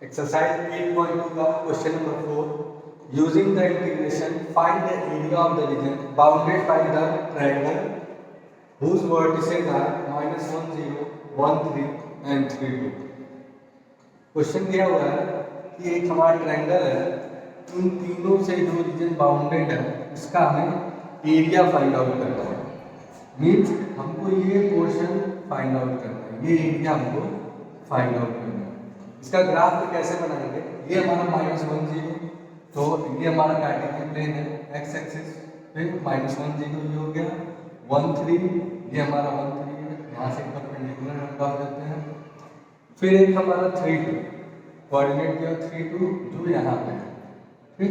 Exercise 8.2 का question number 4 using the integration find the area of the reason bounded by the triangle whose vertices are -1 0 1 3 and 3 2। Question दिया हुआ है कि एक हमारा ट्रायंगल है, इन तीनों से जो रीजन बाउंडेड है इसका हमें एरिया फाइंड आउट करना है। मीन्स हमको ये पोर्शन फाइंड आउट करना है, ये एरिया हमको फाइंड आउट करना है। इसका ग्राफ कैसे बनाएंगे? ये हमारा -1 0, तो ये हमारा कार्टेशियन प्लेन है, एक्स एक्सिस पे -1 0 ये हो गया, 1 3 ये हमारा 1 3 है, यहाँ से परपेंडिकुलर हम डाल देते हैं। फिर एक हमारा 3 2 कोऑर्डिनेट दिया 3 2 जो यहाँ पे है, फिर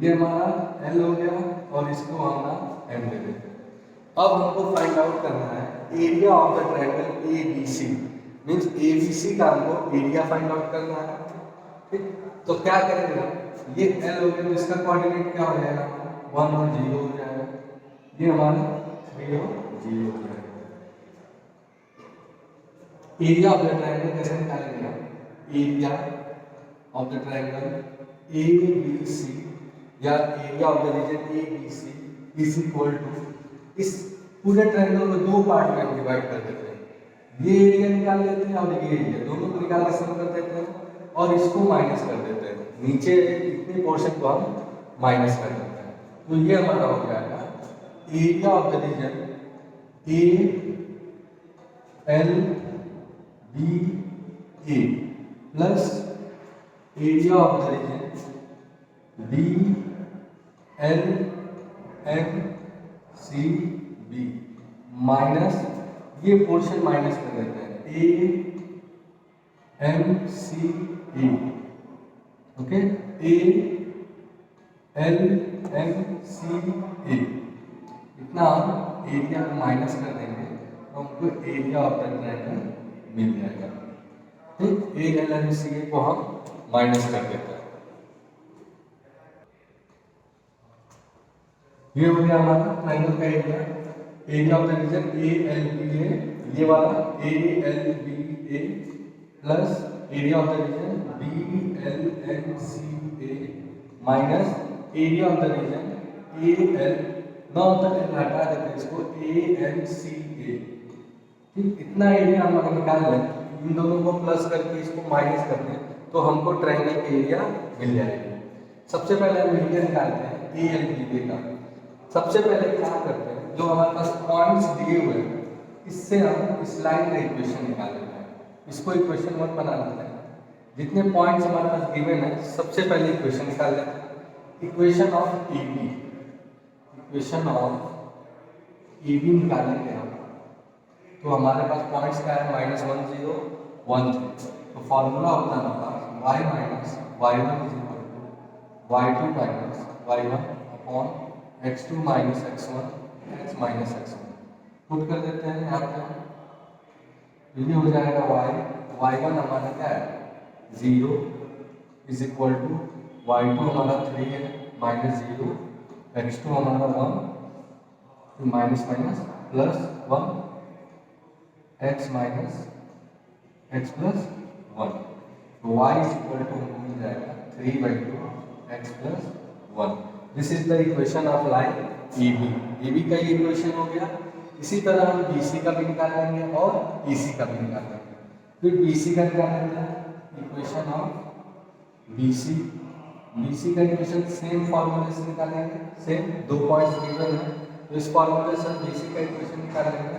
ये हमारा L हो गया और इसको हमारा M दे देते हैं। अब हमको फाइंड आउट करना है area of the triangle ABC। Means ABC का हमको एरिया फाइंड आउट करना है। ठीक, तो क्या करेंगे? ये L हो गया तो इसका कोऑर्डिनेट क्या हो जाएगा? 1 और 0 हो जाएगा, ये हमारा 3 और 0 हो जाएगा। एरिया ऑफ द ट्रायंगल कैसे निकालेंगे? Area of the triangle ABC या area of the region ABC is equal to, इस पूरे ट्रायंगल को दो पार्ट में डिवाइड कर देते हैं। ये एरिया निकाल लेते हैं और ये एरिया, दोनों को निकाल के सम कर देते हैं और इसको माइनस कर देते हैं। नीचे इतने पोर्शन को हम माइनस कर देते हैं, तो ये हमारा हो जाएगा area of the region ALBA plus area of the region BLMCB minus, ये पोर्शन माइनस कर देते हैं AMCA, ओके, ALMCA इतना हम एरिया को माइनस कर देंगे तो हमको एरिया ऑफ द ट्रायंगल मिल जाएगा। ठीक, ALMCA को हम माइनस कर देते हैं। ये हो गया हमारा ट्रायंगल का area. Area of the region ALBA, ये वाला ALBA plus area of the region BLMCA minus area of the region AL, नौ तक हटा देते हैं इसको, AMCA। ठीक, इतना एरिया हम अगर निकाल लें, इन दोनों को प्लस करके इसको माइनस कर दें तो हमको ट्रायंगल का एरिया मिल जाएगा। सबसे पहले हम एरिया निकालते हैं ALBA का। सबसे पहले क्या करते हैं, जो हमारे पास पॉइंट्स दिए हुए हैं इससे हम इस लाइन का इक्वेशन निकाल लेते हैं। इसको इक्वेशन 1 बना लेते हैं। जितने पॉइंट्स हमारे पास गिवन है सबसे पहले इक्वेशन निकाल लेते हैं। Equation of AB, equation of AB निकालेंगे हम, तो हमारे पास पॉइंट्स क्या है? -1 0 1 3। तो फॉर्मूला होता है हमारे पास y minus y1 is equal to y2 minus y1 upon x2 minus x1 x minus x1। Put कर देते हैं यहाँ पे, ये हो जाएगा y1 हमारा क्या है? 0 इज इक्वल टू y2 हमारा 3 है माइनस 0, x2 हमारा 1 तो minus minus plus 1 x minus x plus 1, तो y इज इक्वल टू मिल जाएगा 3/2 x plus 1। This is the equation of line AB का ये इक्वेशन हो गया। इसी तरह हम BC का भी निकाल लेंगे और EC का भी निकाल लेंगे। फिर BC का निकाल लेते हैं, इक्वेशन ऑफ BC का इक्वेशन सेम फॉर्मूले से निकालेंगे, सेम दो पॉइंट्स गिवन है तो इस फॉर्मूले से BC का इक्वेशन निकाल लेंगे।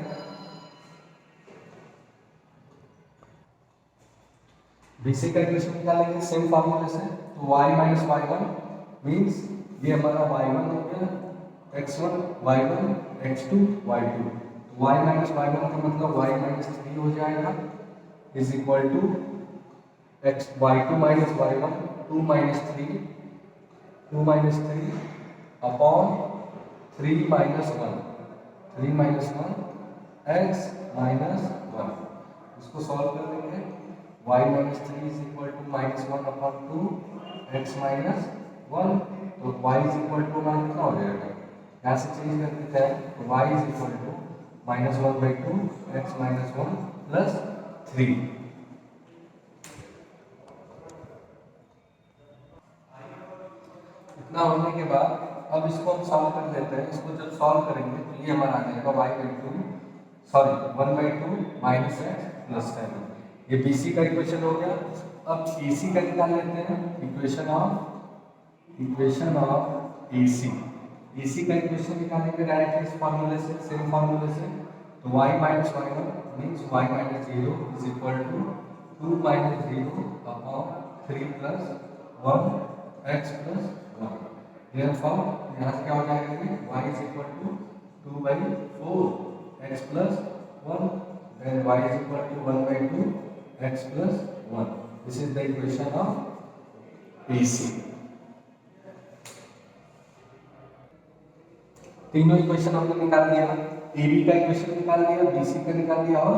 BC का इक्वेशन निकालेंगे सेम फॉर्मूले से, तो y माइनस y1 मीन्स ये हमारा y1 हो गया, x1 y1 x2 y2, तो y माइनस y1 का मतलब y माइनस 3 हो जाएगा is equal to x y2 minus y1 2 minus 3 upon 3 minus 1 x minus 1। इसको सॉल्व कर देंगे, y minus 3 is equal to -1 upon 2 x minus 1, तो y इज इक्वल टू हमारा कितना हो जाएगा? यहाँ से चेंज कर देते हैं, तो y is equal to -1/2 x minus 1 plus 3। इतना होने के बाद अब इसको हम सॉल्व कर लेते हैं। इसको जब सॉल्व करेंगे तो ये हमारा आ जाएगा one by two minus x plus 7। ये बी सी का इक्वेशन हो गया। अब ए सी का निकाल लेते हैं, इक्वेशन ऑफ ए सी। ए सी का इक्वेशन निकालेंगे डायरेक्टली इस फॉर्मूले से, सेम फॉर्मूले से। तो y minus y one means y minus zero is equal to 2 minus zero upon 3 plus 1 x plus 1। Therefore यहाँ से क्या हो जाएगा कि y is equal to 2/4 x plus 1 then y is equal to 1/2 x plus 1। This is the equation of AC। तीनों equation हमने निकाल लिया। AB का इक्वेशन निकाल लिया, BC का निकाल लिया और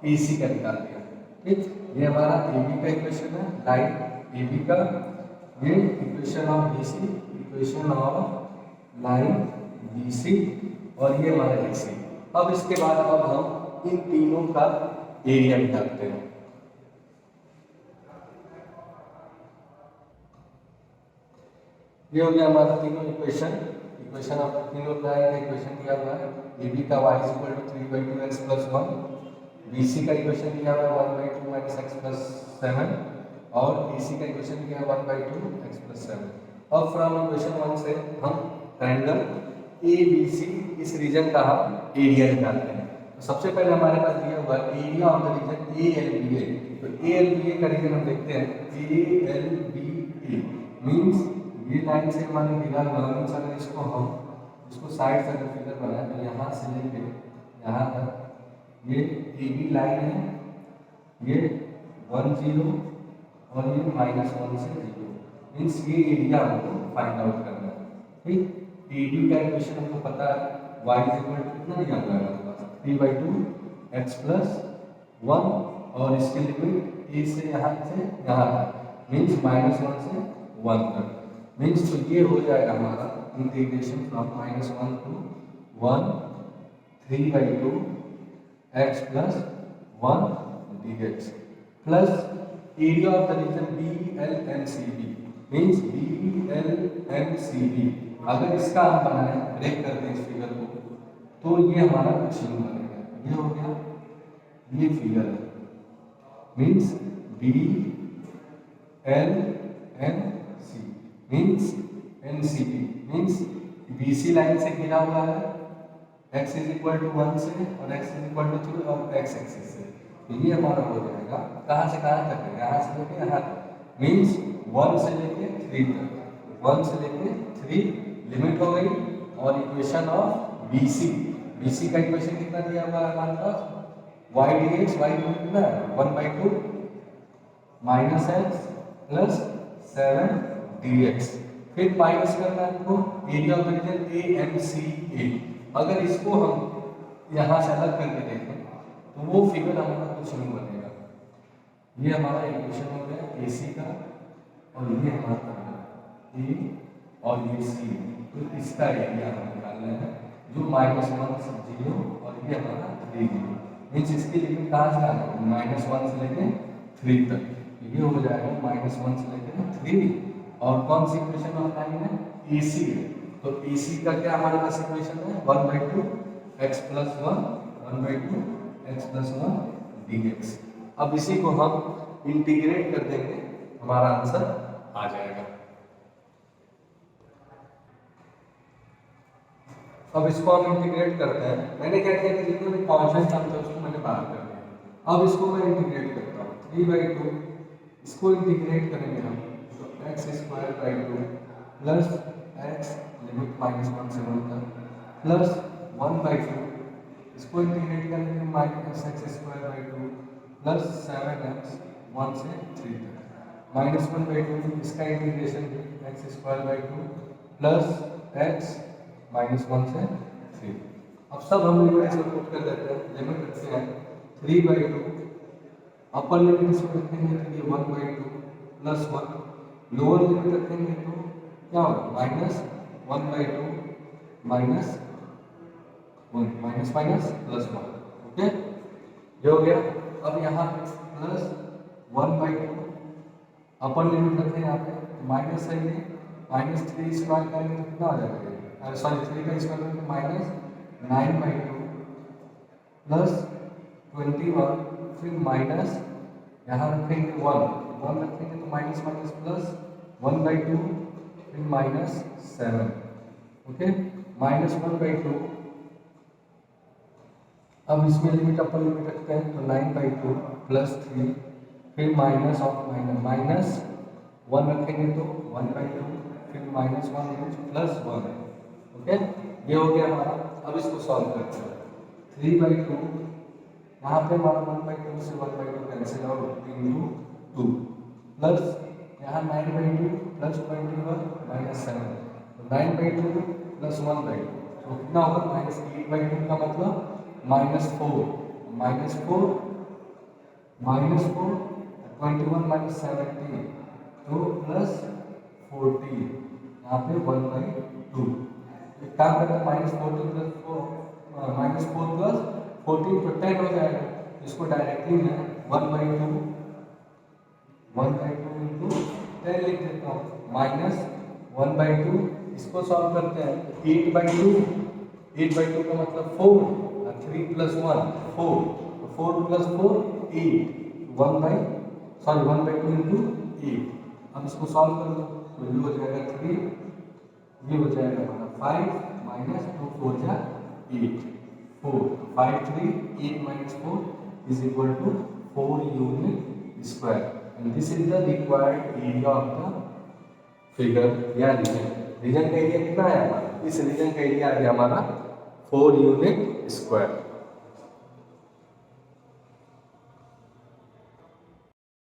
AC का निकाल लिया। ठीक, ये हमारा AB का इक्वेशन है, लाइन AB का। ये equation of BC, equation of line BC और ये हमारा AC। अब इसके बाद अब हम इन तीनों का एरिया निकालते हैं। ये हो गया हमारा तीनों इक्वेशन। इक्वेशन ऑफ तीनों लाइन का इक्वेशन दिया हुआ है। AB का y is equal to 3/2 x plus 1, BC का इक्वेशन दिया हुआ है 1/2 माइनस x प्लस 7 और AC का इक्वेशन दिया है 1/2 x प्लस 7। अब फ्रॉम इक्वेशन 1 से हम ट्रायंगल ABC इस रीजन का हम एरिया निकालते हैं। तो सबसे पहले हमारे पास दिया हुआ है area of the region ALBA। तो ALBA का रीजन हम देखते हैं, ALBA मींस ये लाइन से हमारे घिरा हुआ मीन्स अगर इसको साइड से अगर फिगर बनाए तो यहाँ से लेके यहाँ तक ये AB लाइन है, ये 1 0 और ये -1 से 0 मीन्स ये एरिया हमको फाइंड आउट करना है। ठीक, AB का इक्वेशन हमको पता है, y इज इक्वल टू कितना दिया हुआ है हमारे पास 3/2 x प्लस 1 और इसकी लिमिट a से यहाँ तक मीन्स -1 से 1 तक मीन्स। तो ये हो जाएगा हमारा integration from -1 to 1 3/2 x plus 1 dx plus area of the region BLMCB means BLMCB। अगर इसका हम बनाए ब्रेक कर दें इस फिगर को तो ये हमारा कुछ नहीं बनेगा। ये हो गया, ये फिगर है means BLMC means NCB means BC line से घिरा हुआ है, x इज इक्वल टू 1 से और x इज इक्वल टू 2 और x एक्सिस से। तो ये हमारा हो जाएगा कहाँ से कहाँ तक है, यहाँ से लेके यहाँ तक मीन्स 1 से लेके 3 तक, 1 से लेके 3 लिमिट हो गई। और इक्वेशन ऑफ BC का इक्वेशन कितना दिया हुआ है हमारे पास, y dx, y कितना है 1/2 माइनस x प्लस 7 dx। फिर माइनस करना है हमको area of the region AMCA। अगर इसको हम यहाँ से अलग करके देखें तो वो फिगर हमारा कुछ नहीं बनेगा। ये हमारा इक्वेशन हो गया AC का और ये हमारा A और ये C। तो इसका एरिया हम निकालना है जो -1 से 0 और ये हमारा 3 0 मीन्स इसकी लिमिट कहाँ से आना है -1 से लेके 3 तक। ये हो जाएगा -1 से लेके 3 और कौन सी इक्वेशन ऑफ लाइन है AC है। तो AC का क्या हमारे पास इक्वेशन है 1/2 x plus 1 1/2 x plus 1 dx। अब इसी को हम इंटीग्रेट कर देंगे, हमारा आंसर आ जाएगा। अब इसको हम इंटीग्रेट करते हैं। मैंने क्या किया कि जितने भी कांस्टेंट थे उसको मैंने बाहर कर दिया। अब इसको मैं इंटीग्रेट करता हूँ 3/2, इसको इंटीग्रेट करेंगे हम तो x² प्लस x लिमिट -1 से 1 तक प्लस 1/2, इसको इंटीग्रेट करेंगे -x² प्लस 7x 1 से 3 तक -1/2, इसका इंटीग्रेशन x² प्लस x -1 से 3। अब सब हम लिमिट से पुट कर देते हैं। लिमिट रखते हैं 3/2, अपर लिमिट इसको रखेंगे तो ये 1/2 प्लस 1, लोअर लिमिट रखेंगे तो क्या होगा -1/2 माइनस 1 माइनस प्लस 1। ओके, ये हो गया। अब यहाँ प्लस 1/2 अपर लिमिट रखें यहाँ पे माइनस है ये माइनस 3 स्क्वायर करेंगे तो कितना हो जाएगा, सॉरी 3 का स्क्वायर करेंगे माइनस 9/2 प्लस 21, फिर माइनस यहाँ रखेंगे 1 रखेंगे तो माइनस माइनस प्लस 1/2, फिर माइनस 7, ओके माइनस 1/2। अब इसमें लिमिट अपर लिमिट रखते हैं तो 9/2 प्लस 3, फिर माइनस ऑफ माइनस 1 रखेंगे तो 1/2, फिर माइनस 1 प्लस 1, ओके ये हो गया हमारा। अब इसको सॉल्व करते हैं 3/2, यहाँ पे हमारा 1/2 से 1/2 कैंसिल आउट इंटू 2 प्लस यहाँ 9/2 प्लस 21 माइनस 7, तो 9/2 प्लस 1/2 तो कितना होगा माइनस 8/2 का मतलब माइनस 4 21 माइनस 17 तो प्लस 14, यहाँ पे 1/2। एक काम करते हैं माइनस 14 प्लस 4 प्लस 14 तो 10 हो जाएगा, इसको डायरेक्टली मैं 1/2 इंटू 10 लिख देता हूँ माइनस 1/2। इसको सॉल्व करते हैं 8/2 का मतलब 4, 3 प्लस 1 4, 4 प्लस 4 8, 1/2 इंटू 8। अब इसको सॉल्व कर लो तो ये हो जाएगा 3, ये हो जाएगा हमारा 5 माइनस 2 4 जा 8, 4 5 3 8 minus 4 is equal to 4 unit square, and this is the required area of the figure या रीजन। रीजन का एरिया कितना है हमारा, इस रीजन का एरिया है हमारा 4 यूनिट स्क्वायर।